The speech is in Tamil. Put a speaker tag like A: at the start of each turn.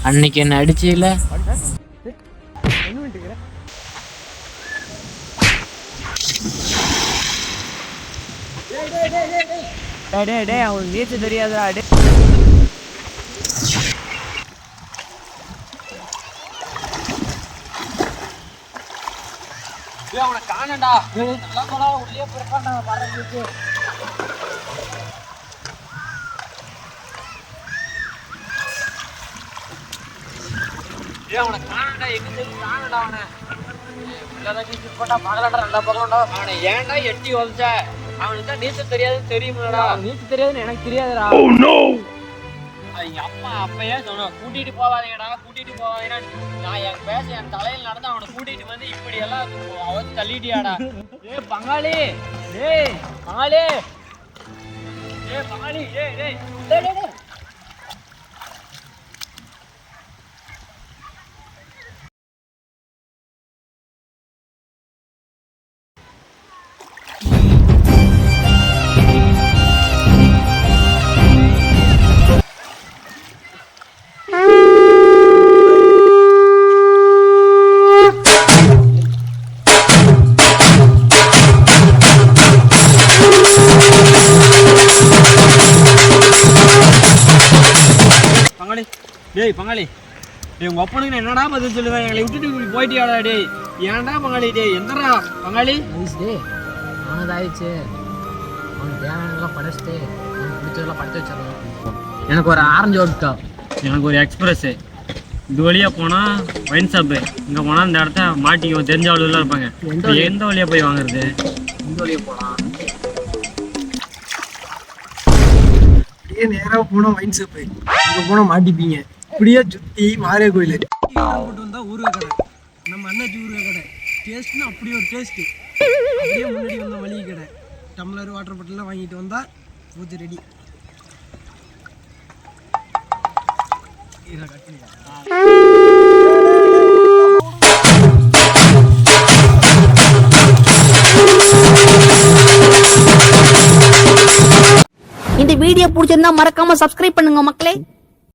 A: அன்னைக்கு என்ன அடிச்சில
B: அவனுக்கு நீச்சல் தெரியாதுடா.
A: அவனை காணடா, நல்லா உள்ளே பிறப்பாண்டா பறந்துச்சு. அவனை காணடா, எங்க காணடா அவனை நீச்சல் போட்டா பகலடா நல்லா பகலடா. அவனை ஏன்டா எட்டி வளைச்ச? அவனுக்கு தான் நீச்சல் தெரியாதுன்னு தெரியுமாடா.
B: நீச்சல் தெரியாதுன்னு எனக்கு தெரியாதுடா.
A: எங்க அப்பா அப்பயே சொன்ன கூட்டிட்டு போவாதீங்கடா, கூட்டிட்டு போவாதீங்கடா. நான் என் தலையில் நடந்து அவனை கூட்டிட்டு வந்து இப்படி எல்லாம் அவன் தள்ளிட்டியாடா. ஏ பங்காளி, ஏய் பங்காளி, ஏ பங்காளி, ஏய் டேய் டேய் டேய். டேய் பங்காளி, டேய் உங்க அப்பனுக்கு என்னடா பதில் சொல்லுவேன்? எங்களை விட்டுட்டு இப்படி போயிட்டியாடா? டேய் ஏன்டா பங்காளி? டேய் எந்தடா பங்காளி?
B: அவனது ஆயிடுச்சு. அவனுக்கு தேவையானதெல்லாம் படைச்சிட்டு அவனுக்கு பிடிச்சதெல்லாம் படுத்து வச்சிடலாம். எனக்கு ஒரு ஆரஞ்சு ஓட்டுக்கா,
A: எனக்கு ஒரு எக்ஸ்பிரஸ்ஸு. இது வழியாக போனால் ஒயின் ஷாப்பு, இங்கே போனால் இந்த இடத்த மாட்டிக்கு தெரிஞ்ச ஆளுலாம் இருப்பாங்க. எந்த வழியாக போய் வாங்குறது?
B: இந்த வழியாக போகலாம்.
C: அப்படியே நேராக போனால் ஒயின் ஷாப்பு, இங்கே போனால் மாட்டிப்பீங்க. இப்படியே சுற்றி மாரியா கோயில் போட்டு வந்தால் ஊறுகாய் கடை, நம்ம அண்ணாச்சி ஊறுகாய் கடை. டேஸ்ட்னா அப்படியே ஒரு டேஸ்ட்டு. அப்படியே முன்னாடி வந்த மளிகை கடை, டம்ளர் வாட்டர் பாட்டிலாம் வாங்கிட்டு வந்தால் ஊற்றி ரெடி.
D: இந்த வீடியோ பிடிச்சிருந்தா மறக்காம சப்ஸ்கிரைப் பண்ணுங்க மக்களே.